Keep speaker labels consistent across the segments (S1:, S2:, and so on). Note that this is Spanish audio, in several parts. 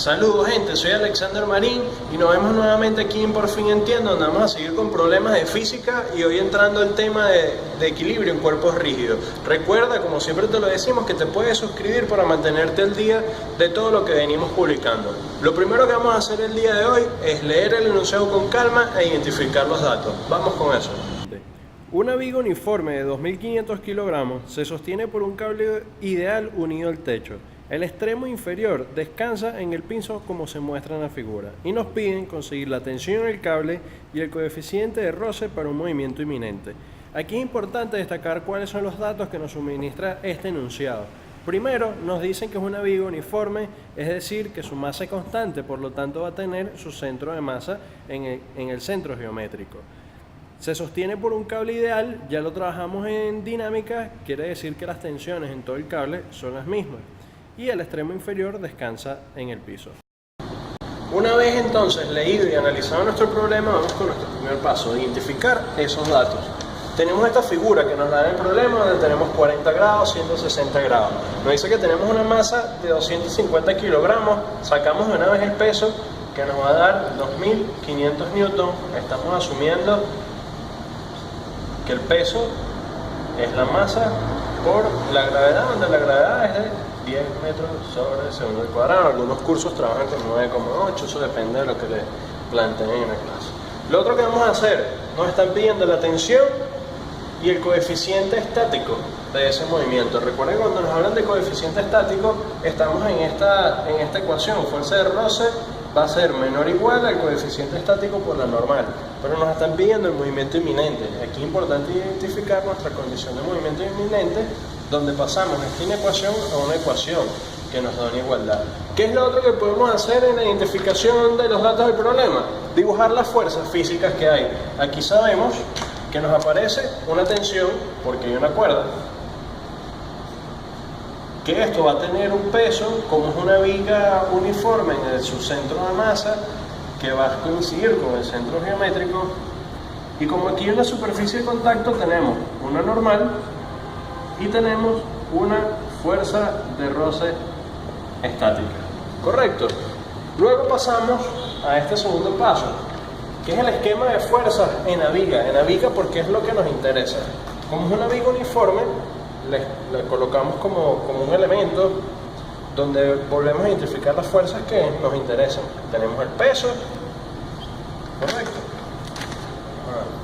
S1: Saludos gente, soy Alexander Marín y nos vemos nuevamente aquí en Por Fin Entiendo, donde vamos a seguir con problemas de física y hoy entrando el tema de equilibrio en cuerpos rígidos. Recuerda, como siempre te lo decimos, que te puedes suscribir para mantenerte al día de todo lo que venimos publicando. Lo primero que vamos a hacer el día de hoy es leer el enunciado con calma e identificar los datos. Vamos con eso. Una viga uniforme de 2.500 kilogramos se sostiene por un cable ideal unido al techo. El extremo inferior descansa en el piso como se muestra en la figura y nos piden conseguir la tensión en el cable y el coeficiente de roce para un movimiento inminente. Aquí es importante destacar cuáles son los datos que nos suministra este enunciado. Primero, nos dicen que es una viga uniforme, es decir, que su masa es constante, por lo tanto va a tener su centro de masa en el centro geométrico. Se sostiene por un cable ideal, ya lo trabajamos en dinámica, quiere decir que las tensiones en todo el cable son las mismas. Y el extremo inferior descansa en el piso. Una vez entonces leído y analizado nuestro problema, vamos con nuestro primer paso, identificar esos datos. Tenemos esta figura que nos da el problema donde tenemos 40 grados, 160 grados. Nos dice que tenemos una masa de 250 kilogramos, sacamos de una vez el peso que nos va a dar 2.500 newtons. Estamos asumiendo que el peso es la masa por la gravedad, donde la gravedad es de 10 metros sobre segundo al cuadrado. Algunos cursos trabajan con 9,8, eso depende de lo que le planteen en la clase. Lo otro que vamos a hacer, nos están pidiendo la tensión y el coeficiente estático de ese movimiento. Recuerden que cuando nos hablan de coeficiente estático, estamos en esta ecuación, fuerza de roce va a ser menor o igual al coeficiente estático por la normal, pero nos están pidiendo el movimiento inminente. Aquí es importante identificar nuestra condición de movimiento inminente, donde pasamos esta inecuación a una ecuación que nos da una igualdad. ¿Qué es lo otro que podemos hacer en la identificación de los datos del problema? Dibujar las fuerzas físicas que hay. Aquí sabemos que nos aparece una tensión, porque hay una cuerda, que esto va a tener un peso, como es una viga uniforme en su centro de masa, que va a coincidir con el centro geométrico, y como aquí en la superficie de contacto tenemos una normal y tenemos una fuerza de roce estática. ¿Correcto? Luego pasamos a este segundo paso, que es el esquema de fuerzas en la viga porque es lo que nos interesa. Como es una viga uniforme, le colocamos como un elemento donde volvemos a identificar las fuerzas que nos interesan. Tenemos el peso, correcto.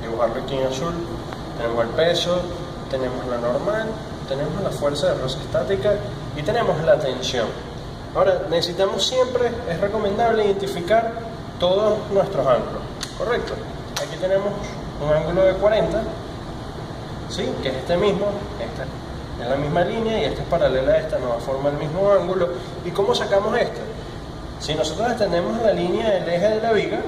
S1: Dibujarlo aquí en azul. Tenemos el peso, tenemos la normal, tenemos la fuerza de roce estática y tenemos la tensión. Ahora, necesitamos siempre, es recomendable identificar todos nuestros ángulos, correcto. Aquí tenemos un ángulo de 40, ¿sí? Que es este mismo, esta es la misma línea y esta es paralela a esta, nos forma el mismo ángulo. ¿Y cómo sacamos esto? Si nosotros extendemos la línea del eje de la viga,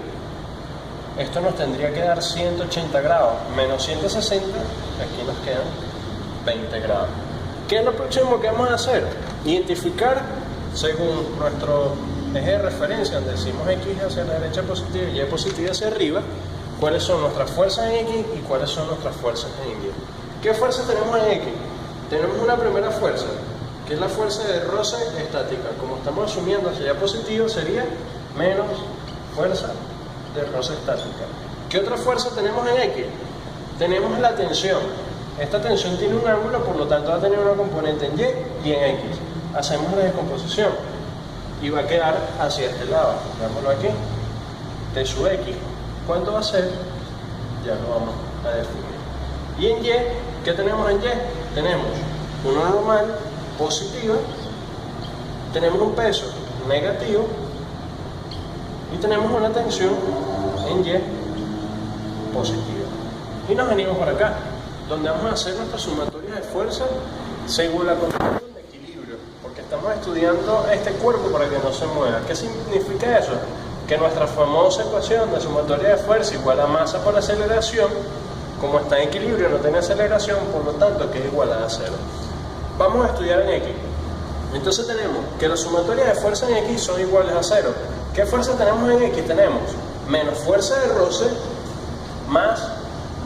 S1: esto nos tendría que dar 180 grados, menos 160, aquí nos quedan 20 grados. ¿Qué es lo próximo que vamos a hacer? Identificar, según nuestro eje de referencia, donde decimos X hacia la derecha positiva y Y positiva hacia arriba, cuáles son nuestras fuerzas en X y cuáles son nuestras fuerzas en Y. ¿Qué fuerzas tenemos en X? Tenemos una primera fuerza, que es la fuerza de roce estática. Como estamos asumiendo hacia allá positivo, sería menos fuerza de roce estática. ¿Qué otra fuerza tenemos en X? Tenemos la tensión. Esta tensión tiene un ángulo, por lo tanto va a tener una componente en Y y en X. Hacemos la descomposición y va a quedar hacia este lado. Veámoslo aquí. T sub X. ¿Cuánto va a ser? Ya lo vamos a definir. Y en Y, ¿qué tenemos en Y? Tenemos una normal positiva, tenemos un peso negativo y tenemos una tensión en Y positiva. Y nos venimos por acá, donde vamos a hacer nuestras sumatorias de fuerza según la condición de equilibrio, porque estamos estudiando este cuerpo para que no se mueva. ¿Qué significa eso? Que nuestra famosa ecuación de sumatoria de fuerza igual a masa por aceleración, como está en equilibrio, no tiene aceleración, por lo tanto que es igual a 0. Vamos a estudiar en X. Entonces tenemos que las sumatorias de fuerza en X son iguales a 0. ¿Qué fuerza tenemos en X? Tenemos menos fuerza de roce más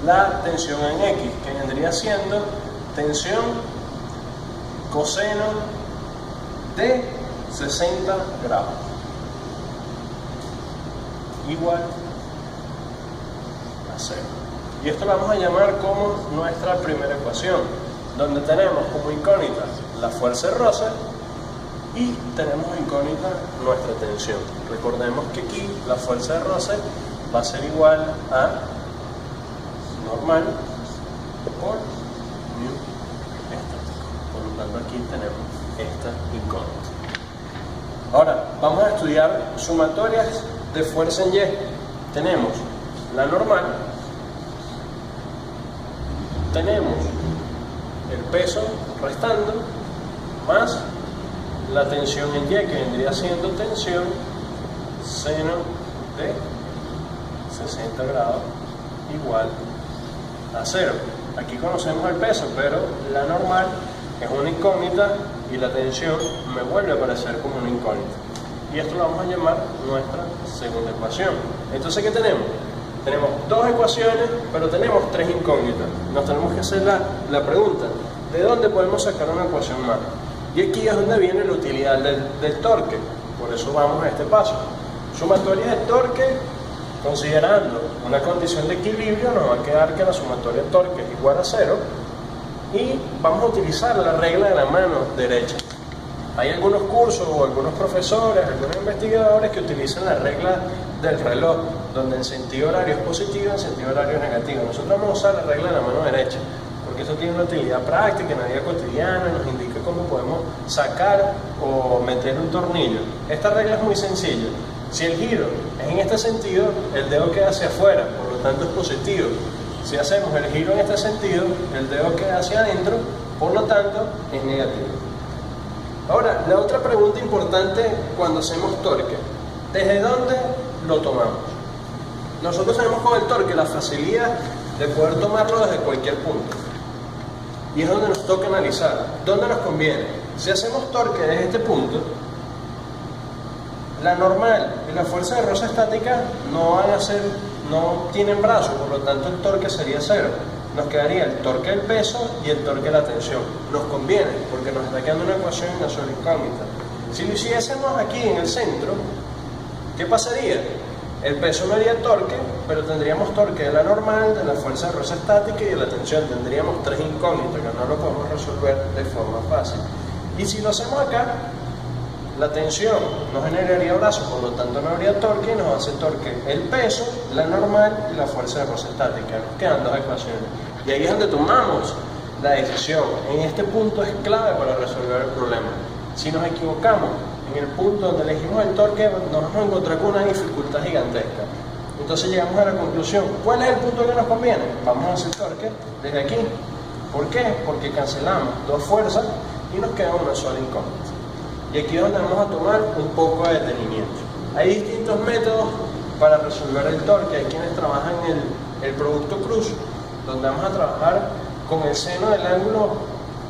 S1: la tensión en X, que vendría siendo tensión coseno de 60 grados. igual a 0. Y esto lo vamos a llamar como nuestra primera ecuación, donde tenemos como incógnita la fuerza de roce y tenemos incógnita nuestra tensión. Recordemos que aquí la fuerza de roce va a ser igual a normal por mu estático. Por lo tanto aquí tenemos esta incógnita. Ahora vamos a estudiar sumatorias de fuerza en Y. Tenemos la normal, tenemos el peso restando más la tensión en Y, que vendría siendo tensión seno de 60 grados igual a 0. Aquí conocemos el peso, pero la normal es una incógnita y la tensión me vuelve a aparecer como una incógnita. Y esto lo vamos a llamar nuestra segunda ecuación. Entonces, ¿qué tenemos? Tenemos dos ecuaciones, pero tenemos tres incógnitas. Nos tenemos que hacer la pregunta, ¿de dónde podemos sacar una ecuación más? Y aquí es donde viene la utilidad del torque. Por eso vamos a este paso. Sumatoria de torque, considerando una condición de equilibrio, nos va a quedar que la sumatoria de torque es igual a 0. Y vamos a utilizar la regla de la mano derecha. Hay algunos cursos o algunos profesores, algunos investigadores que utilizan la regla del reloj, donde en sentido horario es positivo, en sentido horario es negativo. Nosotros vamos a usar la regla de la mano derecha, porque eso tiene una utilidad práctica en la vida cotidiana, nos indica cómo podemos sacar o meter un tornillo. Esta regla es muy sencilla. Si el giro es en este sentido, el dedo queda hacia afuera, por lo tanto es positivo. Si hacemos el giro en este sentido, el dedo queda hacia adentro, por lo tanto es negativo. Ahora, la otra pregunta importante cuando hacemos torque, ¿desde dónde lo tomamos? Nosotros tenemos con el torque la facilidad de poder tomarlo desde cualquier punto. Y es donde nos toca analizar, ¿dónde nos conviene? Si hacemos torque desde este punto, la normal y la fuerza de roce estática no tienen brazo, por lo tanto el torque sería 0. Nos quedaría el torque del peso y el torque de la tensión. Nos conviene, porque nos está quedando una ecuación y una sola incógnita. Si lo hiciésemos aquí en el centro, ¿qué pasaría? El peso no haría torque, pero tendríamos torque de la normal, de la fuerza de roce estática y de la tensión. Tendríamos tres incógnitas que no lo podemos resolver de forma fácil. Y si lo hacemos acá, la tensión no generaría brazo, por lo tanto no habría torque y nos hace torque el peso, la normal y la fuerza de roce estática. Nos quedan dos ecuaciones. Y ahí es donde tomamos la decisión. En este punto es clave para resolver el problema. Si nos equivocamos en el punto donde elegimos el torque, nos vamos a encontrar con una dificultad gigantesca. Entonces llegamos a la conclusión, ¿cuál es el punto que nos conviene? Vamos a hacer torque desde aquí. ¿Por qué? Porque cancelamos dos fuerzas y nos queda una sola incógnita. Y aquí es donde vamos a tomar un poco de detenimiento. Hay distintos métodos para resolver el torque. Hay quienes trabajan el producto cruz, donde vamos a trabajar con el seno del ángulo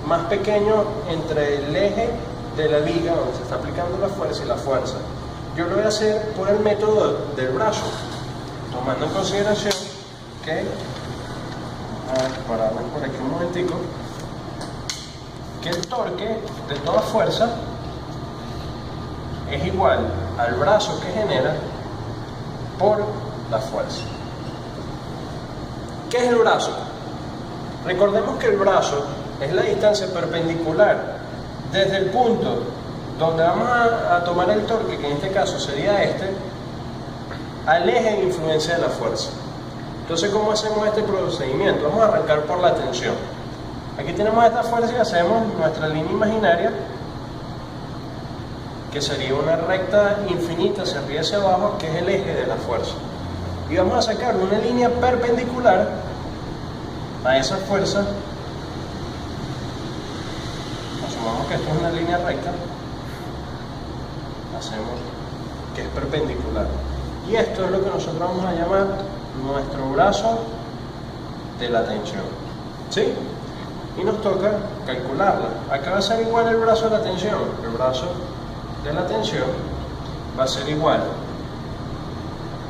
S1: más pequeño entre el eje de la viga, donde se está aplicando la fuerza y la fuerza. Yo lo voy a hacer por el método del brazo, tomando en consideración que, pararme por aquí un momentico, que el torque de toda fuerza es igual al brazo que genera por la fuerza. ¿Qué es el brazo? Recordemos que el brazo es la distancia perpendicular desde el punto donde vamos a tomar el torque, que en este caso sería este, al eje de influencia de la fuerza. Entonces, ¿cómo hacemos este procedimiento? Vamos a arrancar por la tensión. Aquí tenemos esta fuerza y hacemos nuestra línea imaginaria, que sería una recta infinita hacia arriba y hacia abajo, que es el eje de la fuerza. Y vamos a sacar una línea perpendicular a esa fuerza. Asumamos que esto es una línea recta. Hacemos que es perpendicular. Y esto es lo que nosotros vamos a llamar nuestro brazo de la tensión. ¿Sí? Y nos toca calcularla. Acá va a ser igual el brazo de la tensión. El brazo de la tensión va a ser igual.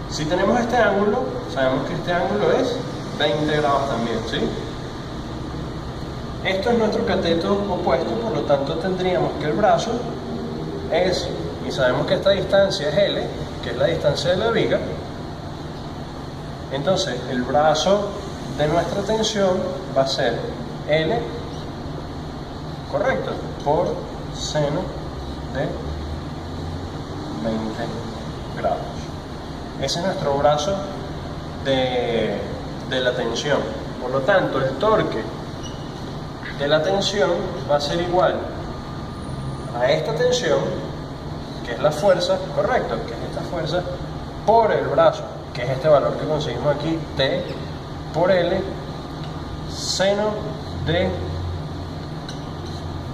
S1: Si tenemos este ángulo, sabemos que este ángulo es 20 grados también, ¿sí? Esto es nuestro cateto opuesto, por lo tanto tendríamos que el brazo es, y sabemos que esta distancia es L, que es la distancia de la viga, Entonces el brazo de nuestra tensión va a ser L, correcto, por seno de 20 grados. Ese es nuestro brazo de la tensión. Por lo tanto, el torque de la tensión va a ser igual a esta tensión, que es la fuerza, correcto, que es esta fuerza, por el brazo, que es este valor que conseguimos aquí, T por L, seno de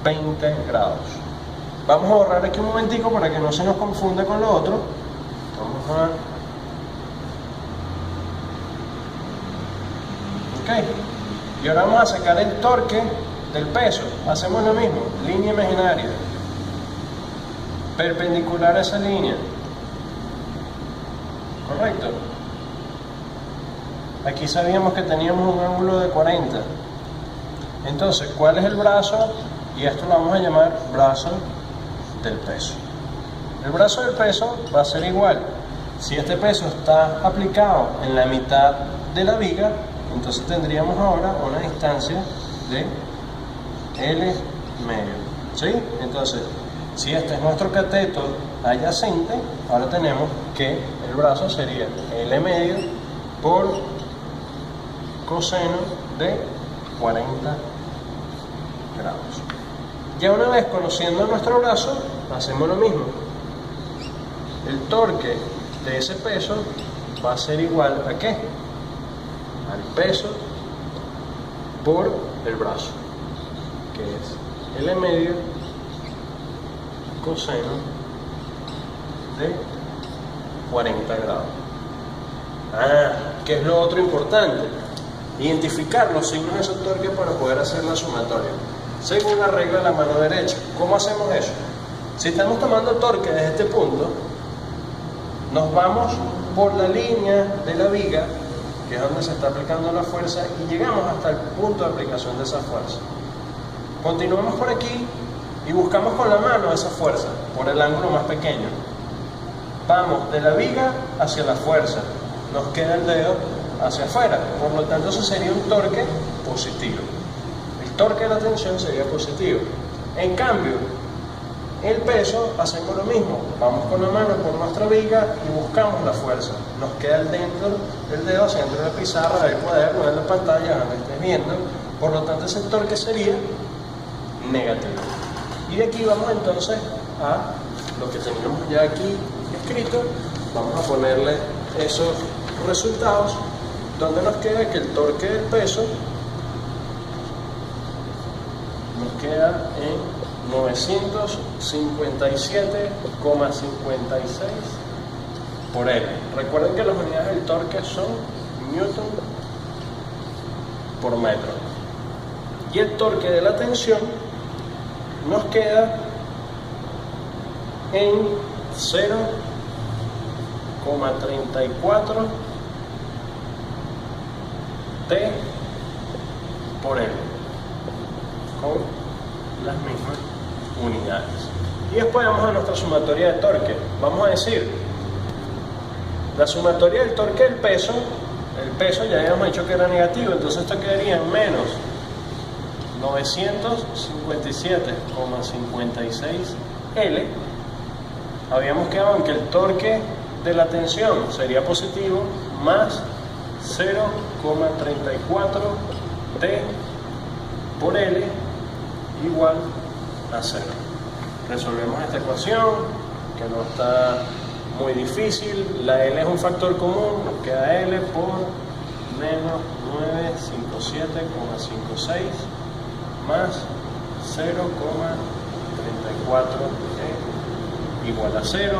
S1: 20 grados. Vamos a borrar aquí un momentico para que no se nos confunda con lo otro. Vamos a... Ok. Y ahora vamos a sacar el torque del peso. Hacemos lo mismo. Línea imaginaria. Perpendicular a esa línea. Correcto. Aquí sabíamos que teníamos un ángulo de 40. Entonces, ¿cuál es el brazo? Y esto lo vamos a llamar brazo del peso. El brazo del peso va a ser igual. Si este peso está aplicado en la mitad de la viga, entonces tendríamos ahora una distancia de L medio. ¿Sí? Entonces, si este es nuestro cateto adyacente, ahora tenemos que el brazo sería L medio por coseno de 40 grados. Ya una vez conociendo nuestro brazo, hacemos lo mismo. El torque de ese peso va a ser igual ¿a qué? Al peso por el brazo, que es L medio coseno de 40 grados. ¿Qué es lo otro importante? Identificar los signos de ese torque para poder hacer la sumatoria según la regla de la mano derecha. ¿Cómo hacemos eso? Si estamos tomando torque desde este punto, nos vamos por la línea de la viga, que es donde se está aplicando la fuerza, y llegamos hasta el punto de aplicación de esa fuerza. Continuamos por aquí y buscamos con la mano esa fuerza por el ángulo más pequeño. Vamos de la viga hacia la fuerza, nos queda el dedo hacia afuera, por lo tanto eso sería un torque positivo. El torque de la tensión sería positivo. En cambio, el peso, hacemos lo mismo, vamos con la mano por nuestra viga y buscamos la fuerza. Nos queda el dedo hacia dentro de la pizarra, del cuaderno, en la pantalla, donde estés viendo, por lo tanto ese torque sería negativo. Y de aquí vamos entonces a lo que teníamos ya aquí escrito. Vamos a ponerle esos resultados, donde nos queda que el torque del peso nos queda en 957,56 por L. Recuerden que las unidades del torque son Newton por metro. Y el torque de la tensión nos queda en 0,34 T por L, con las mismas unidades. Y después vamos a nuestra sumatoria de torque. Vamos a decir, la sumatoria del torque del peso, el peso ya habíamos dicho que era negativo, entonces esto quedaría en menos 957,56 L. Habíamos quedado en que el torque de la tensión sería positivo, más 0,34 T por L igual a 0. Resolvemos esta ecuación, que no está muy difícil. La L es un factor común, nos queda L por menos 957,56 más 0,34 igual a 0.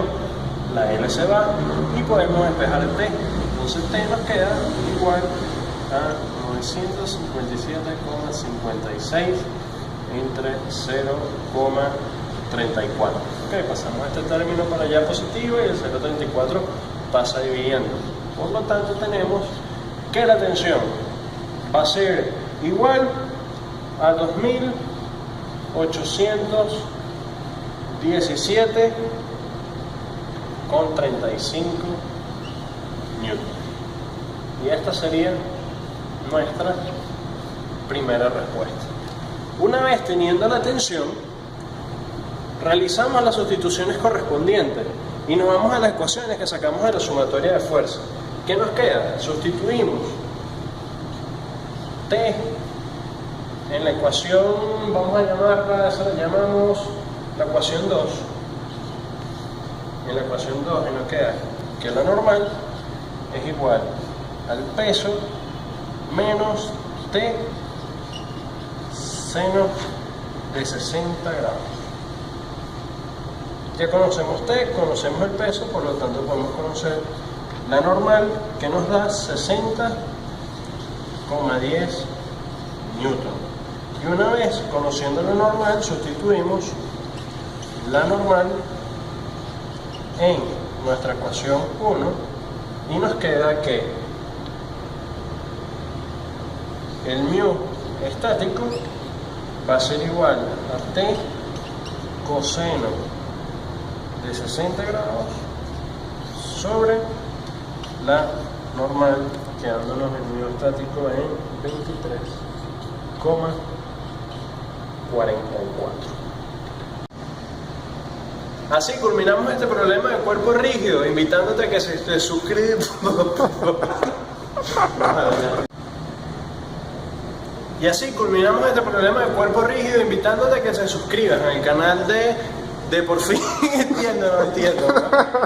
S1: La L se va y podemos despejar el T. Entonces T nos queda igual a 957,56 entre 0,34. Ok, pasamos este término para allá positivo y el 0,34 pasa dividiendo. Por lo tanto tenemos que la tensión va a ser igual a 2.817,35 newton. Y esta sería nuestra primera respuesta. Una vez teniendo la tensión, realizamos las sustituciones correspondientes y nos vamos a las ecuaciones que sacamos de la sumatoria de fuerza. ¿Qué nos queda? Sustituimos T en la ecuación, vamos a llamarla, esa la llamamos la ecuación 2. En la ecuación 2 nos queda que la normal es igual al peso menos T seno de 60 grados. Ya conocemos T, conocemos el peso, por lo tanto podemos conocer la normal, que nos da 60,10 newton. Y una vez conociendo la normal, sustituimos la normal en nuestra ecuación 1 y nos queda que el mu estático va a ser igual a T coseno de 60 grados sobre la normal, quedándonos el mu estático en 23,44. Así culminamos este problema de cuerpo rígido, invitándote a que se te suscribas. Y así culminamos este problema de cuerpo rígido, invitándote a que se suscribas al canal de Por fin entiendo, no entiendo, ¿no?